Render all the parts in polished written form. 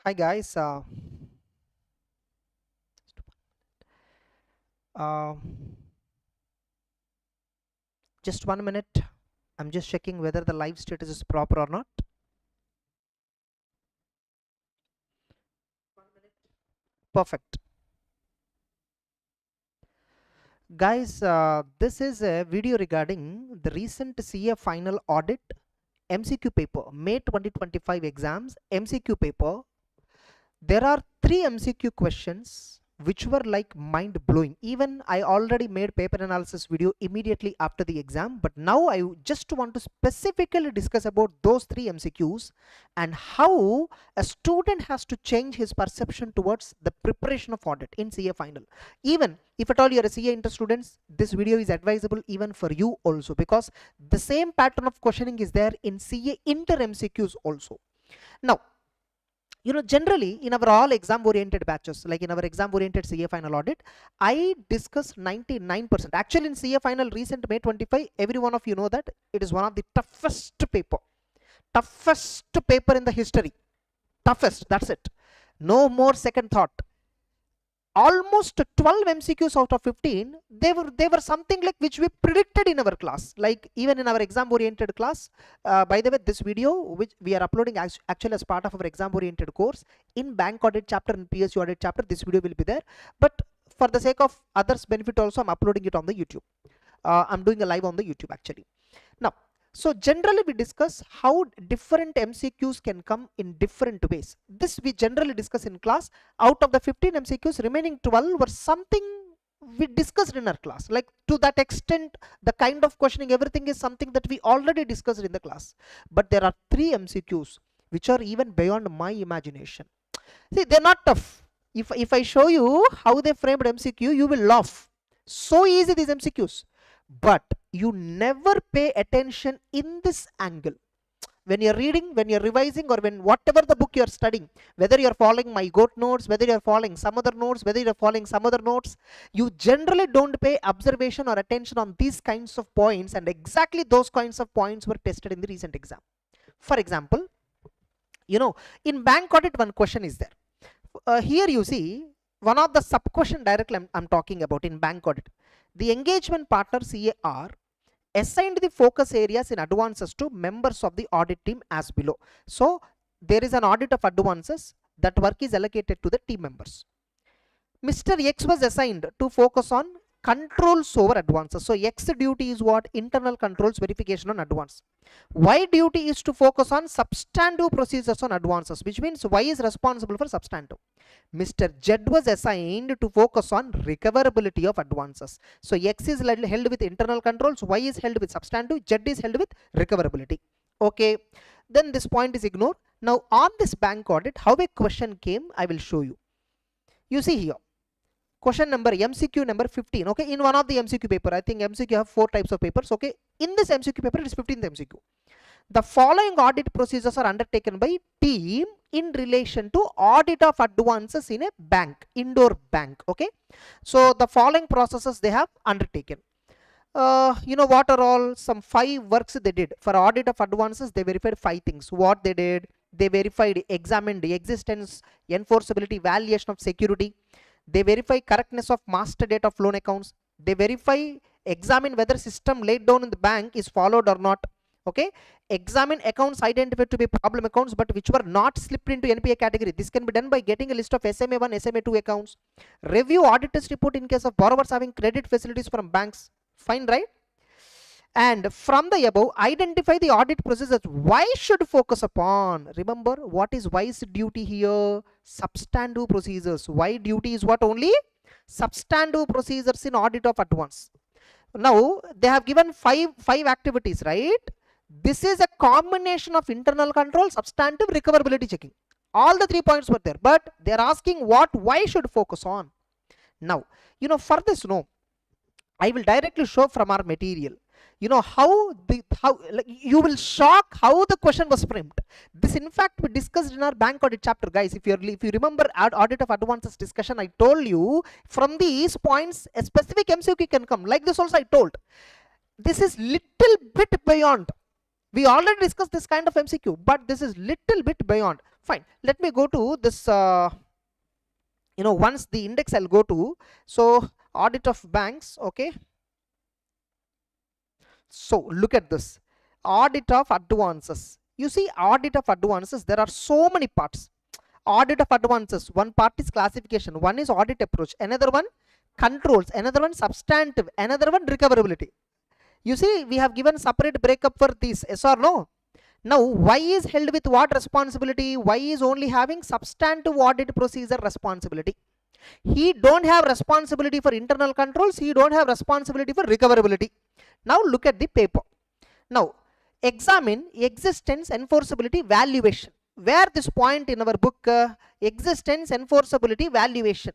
Hi guys, uh, just 1 minute. I'm just checking whether the live status is proper or not. Perfect. Guys, this is a video regarding the recent CA final audit MCQ paper, May 2025 exams MCQ paper. There are 3 MCQ questions which were like mind blowing. Even I already made paper analysis video immediately after the exam, but now I just want to specifically discuss about those 3 MCQs and how a student has to change his perception towards the preparation of audit in CA final. Even if at all you're a CA inter students, this video is advisable even for you also, because the same pattern of questioning is there in CA inter MCQs also. Now, generally in our all exam oriented batches, like in our exam oriented CA final audit, I discuss 99%. Actually in CA final recent May 25, every one of you know that it is one of the toughest paper in the history. Toughest, that's it. No more second thought. Almost 12 MCQs out of 15, they were something like which we predicted in our class, like even in our exam oriented class. By the way, this video which we are uploading actually as part of our exam oriented course in bank audit chapter and PSU audit chapter, this video will be there, but for the sake of others benefit also, I'm uploading it on the YouTube. I'm doing a live on the YouTube actually. Now, so generally we discuss how different MCQs can come in different ways. This we generally discuss in class. Out of the 15 MCQs, remaining 12 were something we discussed in our class. Like to that extent, the kind of questioning, everything is something that we already discussed in the class. But there are 3 MCQs which are even beyond my imagination. See, they're not tough. If I show you how they framed MCQ, you will laugh. So easy these MCQs. But you never pay attention in this angle. When you're reading, when you're revising, or when whatever the book you're studying, whether you're following my goat notes, whether you're following some other notes, whether you're following some other notes, you generally don't pay observation or attention on these kinds of points, and exactly those kinds of points were tested in the recent exam. For example, in bank audit, one question is there. Here you see one of the sub question directly I'm talking about in bank audit. The engagement partner CAR assigned the focus areas in advances to members of the audit team as below. So there is an audit of advances. That work is allocated to the team members. Mr. X was assigned to focus on controls over advances. So X duty is what? Internal controls verification on advance. Y duty is to focus on substantive procedures on advances, which means Y is responsible for substantive. Mr. Z was assigned to focus on recoverability of advances. So X is held with internal controls, Y is held with substantive, Z is held with recoverability. Okay, then this point is ignored. Now on this bank audit, how a question came, I will show you. You see here, question number MCQ number 15. Okay, in one of the MCQ paper, I think MCQ have 4 types of papers. Okay, in this MCQ paper, it is 15th MCQ. The following audit procedures are undertaken by team in relation to audit of advances in a bank, indoor bank. Okay, so the following processes they have undertaken. What are all? Some 5 works they did for audit of advances. They verified 5 things. What they did? They verified, examined the existence, enforceability, valuation of security. They verify correctness of master data of loan accounts. They verify, examine whether system laid down in the bank is followed or not. Okay, examine accounts identified to be problem accounts but which were not slipped into NPA category. This can be done by getting a list of SMA1, SMA2 accounts. Review auditor's report in case of borrowers having credit facilities from banks. Fine, right? And from the above, identify the audit procedures Y should focus upon. Remember, what is Y's duty here? Substantive procedures. Y duty is what? Only substantive procedures in audit of advance. Now they have given five activities, right? This is a combination of internal control, substantive, recoverability checking. All the 3 points were there, but they are asking what Y should focus on. Now, for this, I will directly show from our material. How you will shock how the question was framed. This in fact we discussed in our bank audit chapter, guys. If you remember audit of advances discussion, I told you from these points a specific MCQ can come. Like this also I told. This is little bit beyond. We already discussed this kind of MCQ, but this is little bit beyond. Fine. Let me go to this, once the index I'll go to. So audit of banks. Okay. So look at this. Audit of advances. You see, audit of advances, there are so many parts. Audit of advances, one part is classification, one is audit approach, another one controls, another one substantive, another one recoverability. You see, we have given separate breakup for these, yes or no? Now, why is held with what responsibility? Why is only having substantive audit procedure responsibility? He don't have responsibility for internal controls, he don't have responsibility for recoverability. Now look at the paper. Now examine existence, enforceability, valuation. Where this point in our book, existence, enforceability, valuation.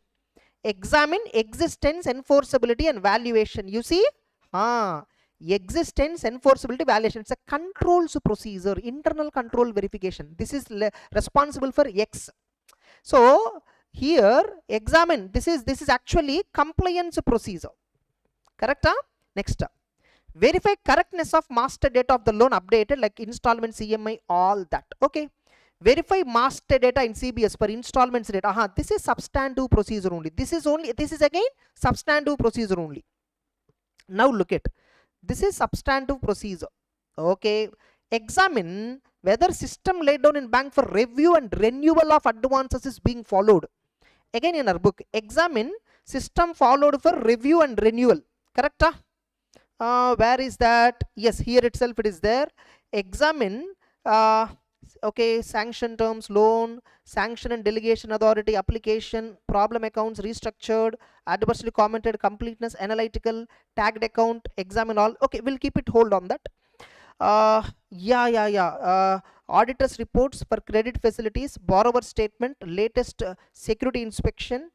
Examine existence, enforceability and valuation. You see, existence, enforceability, valuation. It's a controls procedure, internal control verification. This is responsible for X. So here examine, this is actually compliance procedure. Correct? Next, verify correctness of master data of the loan updated, like installment, CMI, all that. Okay. Verify master data in CBS for installments data. This is substantive procedure only. This is again substantive procedure only. Now look at, this is substantive procedure. Okay. Examine whether system laid down in bank for review and renewal of advances is being followed. Again in our book, examine system followed for review and renewal. Correct? Where is that? Yes, here itself it is there. Examine, okay, sanction terms, loan, sanction and delegation authority, application, problem accounts, restructured, adversely commented, completeness, analytical, tagged account, examine all. Okay, we'll keep it hold on that. Auditors reports for credit facilities, borrower statement, latest security inspection,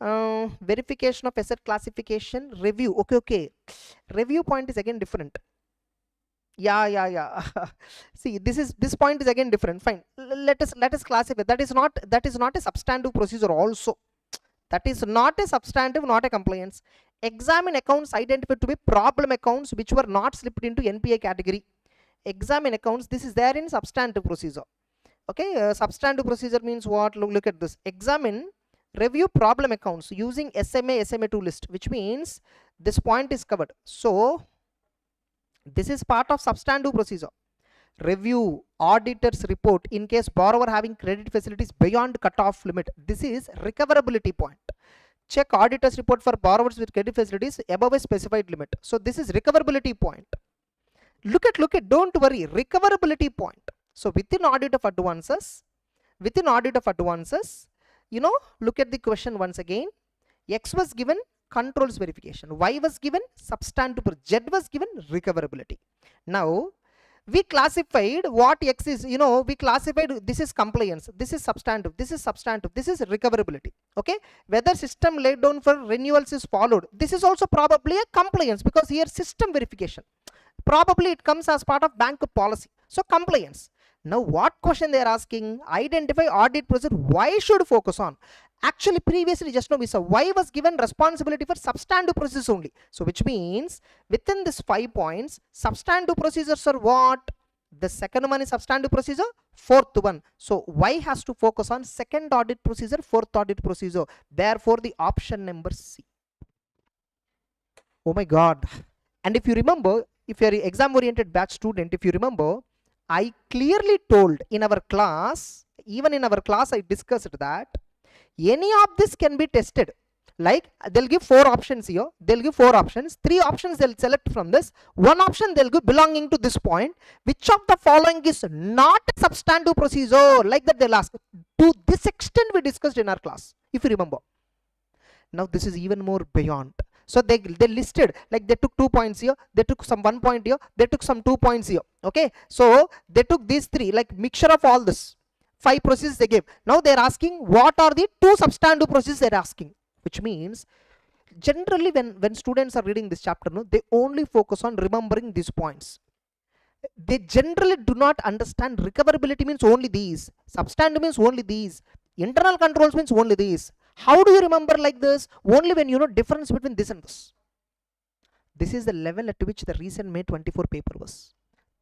verification of asset classification, review. Okay. Review point is again different. See, this point is again different. Fine. Let us classify. That is not a substantive procedure also. That is not a substantive, not a compliance. Examine accounts identified to be problem accounts which were not slipped into NPA category. Examine accounts. This is there in substantive procedure. Okay. Substantive procedure means what? Look at this. Examine, review problem accounts using SMA2 list, which means this point is covered. So this is part of substantive procedure. Review auditor's report in case borrower having credit facilities beyond cutoff limit. This is recoverability point. Check auditor's report for borrowers with credit facilities above a specified limit. So this is recoverability point. Look at, don't worry, recoverability point. So within audit of advances, look at the question once again. X was given controls verification, Y was given substantive, Z was given recoverability. Now we classified what X is, we classified this is compliance, this is substantive, this is recoverability. Okay, whether system laid down for renewals is followed, this is also probably a compliance, because here system verification, probably it comes as part of bank policy. So compliance. Now what question they are asking? Identify audit procedure. Why should focus on? Actually previously just now we saw Y was given responsibility for substantive procedures only. So which means within this 5 points, substantive procedures are what? The second one is substantive procedure, fourth one. So Y has to focus on second audit procedure, fourth audit procedure. Therefore the option number C. Oh my God. And if you remember, if you are an exam oriented batch student, if you remember, I clearly told in our class, even in our class I discussed that any of this can be tested. Like they'll give 4 options here, they'll give 4 options, 3 options they'll select from this, 1 option they'll give belonging to this point. Which of the following is not a substantive procedure? Like that they'll ask. To this extent we discussed in our class, if you remember. Now this is even more beyond. So they listed, like they took 2 points here, they took some 1 point here, they took some 2 points here. Okay, so they took these 3, like mixture of all this 5 procedures they gave. Now they are asking what are the 2 substantive procedures they are asking, which means generally when students are reading this chapter, no, they only focus on remembering these points. They generally do not understand recoverability means only these, substantive means only these, internal controls means only these. How do you remember like this? Only when you know difference between this and this. This is the level at which the recent May 24 paper was.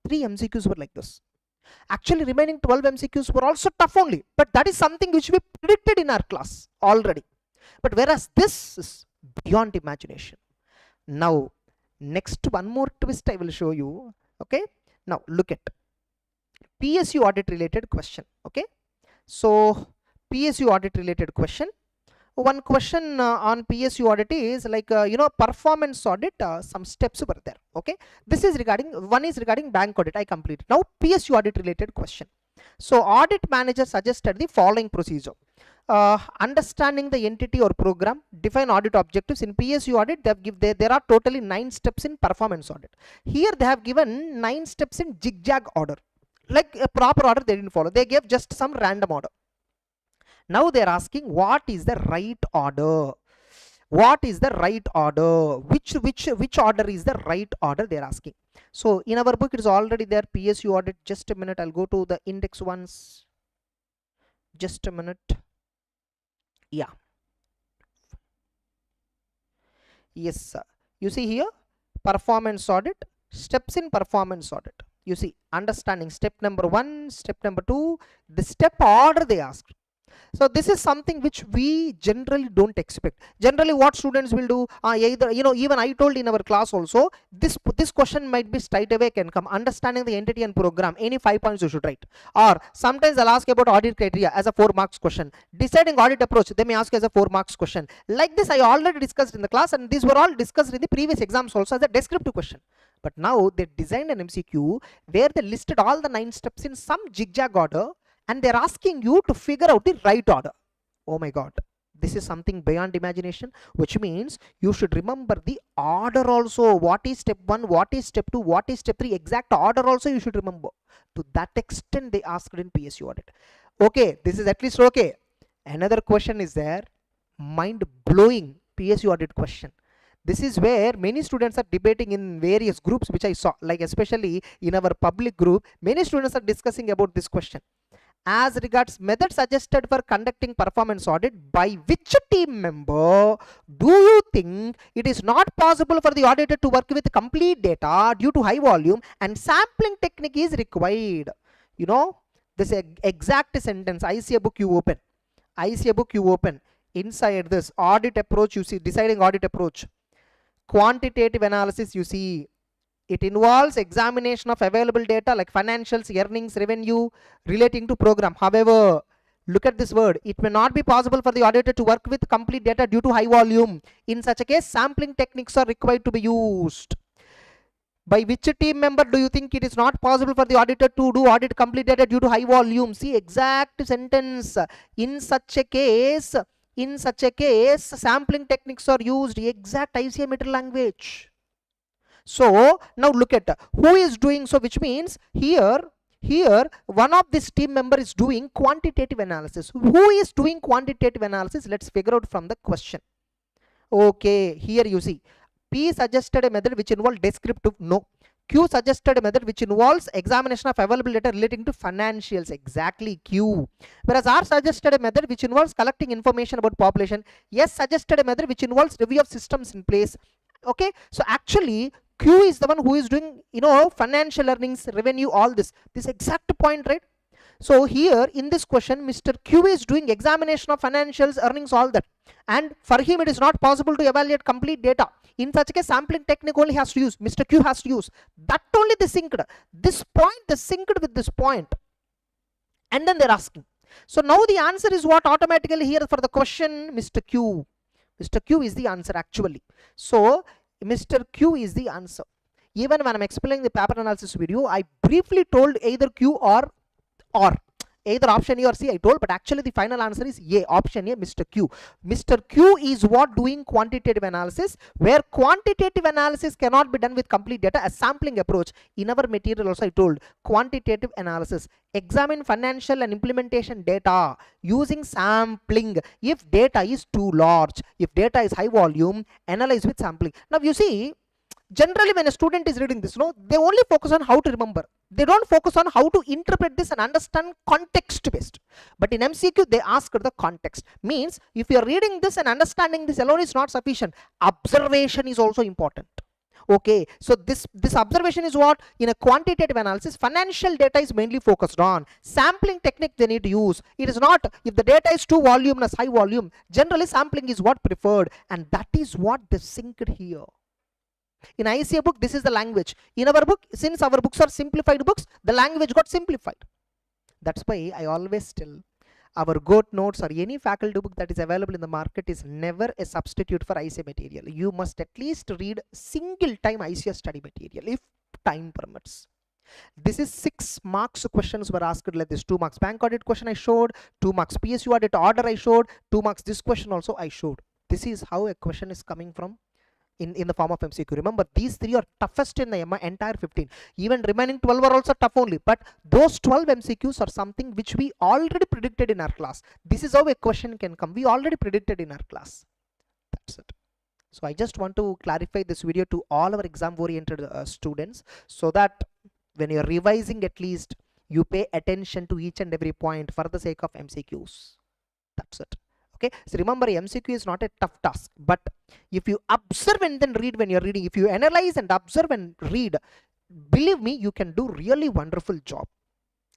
3 MCQs were like this. Actually, remaining 12 MCQs were also tough only, but that is something which we predicted in our class already. But whereas this is beyond imagination. Now, next one more twist I will show you. Okay. Now look at PSU audit related question. Okay. So PSU audit related question. One question on PSU audit is like, performance audit, some steps were there. Okay. This is regarding, one is regarding bank audit. I completed. Now PSU audit related question. So audit manager suggested the following procedure. Understanding the entity or program, define audit objectives. In PSU audit, there are totally 9 steps in performance audit. Here they have given 9 steps in zigzag order. Like a proper order they didn't follow. They gave just some random order. Now they are asking what is the right order? What is the right order? Which order is the right order? They are asking. So in our book it is already there, PSU audit. Just a minute, I'll go to the index ones. Just a minute. Yeah. Yes, sir. You see here, performance audit, steps in performance audit. You see, understanding step number 1, step number 2, the step order they asked. So this is something which we generally don't expect. Generally what students will do, either, even I told in our class also, this question might be straight away can come. Understanding the entity and program, any 5 points you should write. Or sometimes they'll ask about audit criteria as a 4 marks question. Deciding audit approach, they may ask as a 4 marks question. Like this I already discussed in the class, and these were all discussed in the previous exams also as a descriptive question. But now they designed an MCQ where they listed all the 9 steps in some zigzag order, and they're asking you to figure out the right order. Oh my God, this is something beyond imagination, which means you should remember the order also. What is step 1, what is step 2, what is step 3, exact order also you should remember. To that extent they asked in PSU audit. Okay, this is at least okay. Another question is there, mind-blowing PSU audit question. This is where many students are debating in various groups, which I saw, like especially in our public group, many students are discussing about this question. As regards method suggested for conducting performance audit, by which team member do you think it is not possible for the auditor to work with complete data due to high volume and sampling technique is required? You know, this exact sentence, ICAI book you open. ICAI book you open. Inside this audit approach, you see deciding audit approach. Quantitative analysis, you see. It involves examination of available data like financials, earnings, revenue relating to program. However, look at this word. It may not be possible for the auditor to work with complete data due to high volume. In such a case, sampling techniques are required to be used. By which team member do you think it is not possible for the auditor to do audit complete data due to high volume? See, exact sentence. In such a case, sampling techniques are used. Exact ICAI meter language. So now look at who is doing, so which means here one of this team member is doing quantitative analysis. Who is doing quantitative analysis? Let's figure out from the question. Okay, here you see P suggested a method which involves descriptive. No. Q suggested a method which involves examination of available data relating to financials. Exactly, Q. Whereas R suggested a method which involves collecting information about population. S suggested a method which involves review of systems in place. Okay, so actually Q is the one who is doing, financial earnings, revenue, all this exact point, right? So here in this question, Mr. Q is doing examination of financials, earnings, all that, and for him it is not possible to evaluate complete data. In such a case, sampling technique only has to use, Mr. Q has to use. That only they synced. This point they synced with this point, and then they're asking. So now the answer is what automatically here for the question, Mr. Q. Mr. Q is the answer actually. So Mr. Q is the answer. Even when I'm explaining the paper analysis video, I briefly told either Q or either option A or C I told, but actually the final answer is A, option A, Mr. Q. Mr. Q is what doing quantitative analysis, where quantitative analysis cannot be done with complete data, a sampling approach. In our material also I told, quantitative analysis, examine financial and implementation data using sampling. If data is too large, if data is high volume, analyze with sampling. Now you see, generally when a student is reading this, they only focus on how to remember. They don't focus on how to interpret this and understand context based. But in MCQ, they ask the context. Means if you are reading this and understanding this alone is not sufficient. Observation is also important. Okay, so this observation is what? In a quantitative analysis, financial data is mainly focused on. Sampling technique they need to use. It is not, if the data is too voluminous, high volume, generally sampling is what preferred, and that is what they synced here. In ICAI book, this is the language. In our book, since our books are simplified books, the language got simplified. That's why I always tell, our GOAT notes or any faculty book that is available in the market is never a substitute for ICAI material. You must at least read single time ICAI study material if time permits. This is 6 marks questions were asked like this. 2 marks bank audit question I showed, 2 marks PSU audit order I showed, 2 marks this question also I showed. This is how a question is coming from in the form of MCQ. Remember, these 3 are toughest in the entire 15. Even remaining 12 are also tough only, but those 12 MCQs are something which we already predicted in our class. This is how a question can come. We already predicted in our class. That's it. So I just want to clarify this video to all our exam oriented students, so that when you're revising, at least you pay attention to each and every point for the sake of MCQs. That's it. Okay, so remember, MCQ is not a tough task, but if you observe and then read when you're reading, if you analyze and observe and read, believe me, you can do really wonderful job.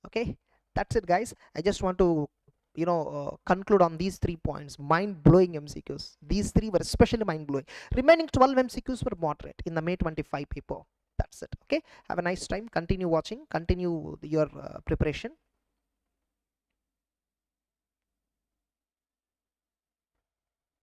Okay, that's it guys. I just want to conclude on these 3 points. Mind-blowing MCQs. These 3 were especially mind-blowing. Remaining 12 MCQs were moderate in the May 25 paper. That's it. Okay, have a nice time. Continue watching, continue your preparation.